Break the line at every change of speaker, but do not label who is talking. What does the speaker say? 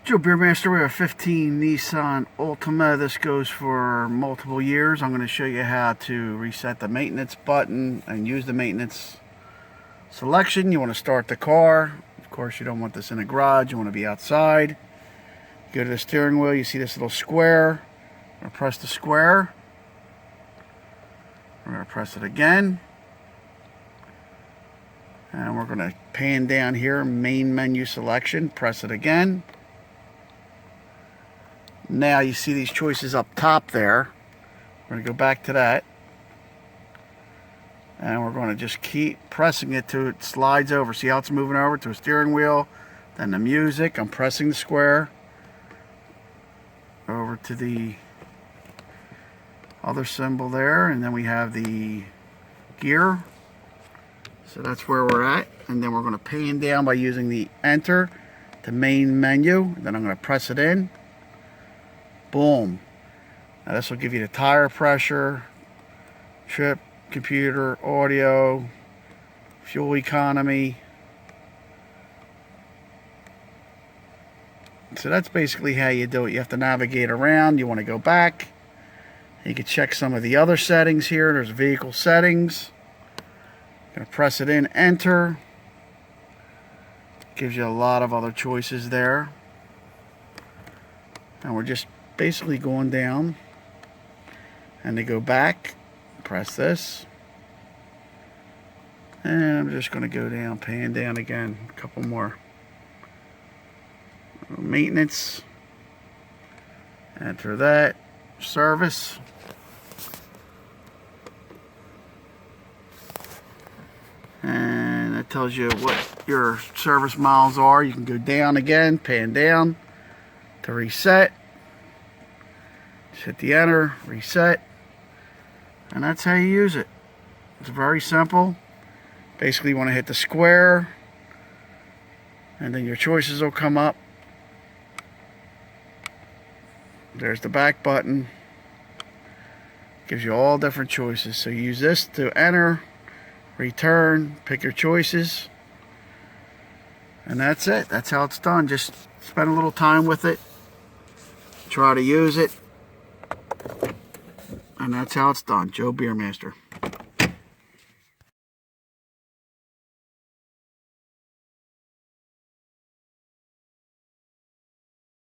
Joe Beermaster, we have a 15 Nissan Altima. This goes for multiple years. I'm going to show you how to reset the maintenance button and use the maintenance selection. You want to start the car. Of course, you don't want this in a garage. You want to be outside. Go to the steering wheel. You see this little square. I'm going to press the square. We're going to press it again. And we're going to pan down here, main menu selection. Press it again. Now you see these choices up top there. We're going to go back to that. And we're going to just keep pressing it till it slides over. See how it's moving over to a steering wheel. Then the music. I'm pressing the square over to the other symbol there. And then we have the gear. So that's where we're at. And then we're going to pan down by using the enter to main menu. Then I'm going to press it in. Boom. Now this will give you the tire pressure, trip, computer, audio, fuel economy. So that's basically how you do it. You have to navigate around. You want to go back. You can check some of the other settings here. There's vehicle settings. Going to press it in, enter. Gives you a lot of other choices there. And we're just basically going down, and to go back, press this, and I'm just going to go down, pan down again, a couple more. Maintenance, enter that, service, and it tells you what your service miles are. You can go down again, pan down to reset. Just hit the enter, reset, and that's how you use it. It's very simple. Basically, you want to hit the square, and then your choices will come up. There's the back button. Gives you all different choices. So you use this to enter, return, pick your choices, and that's it. That's how it's done. Just spend a little time with it. Try to use it. And that's how it's done. Joe Beermaster.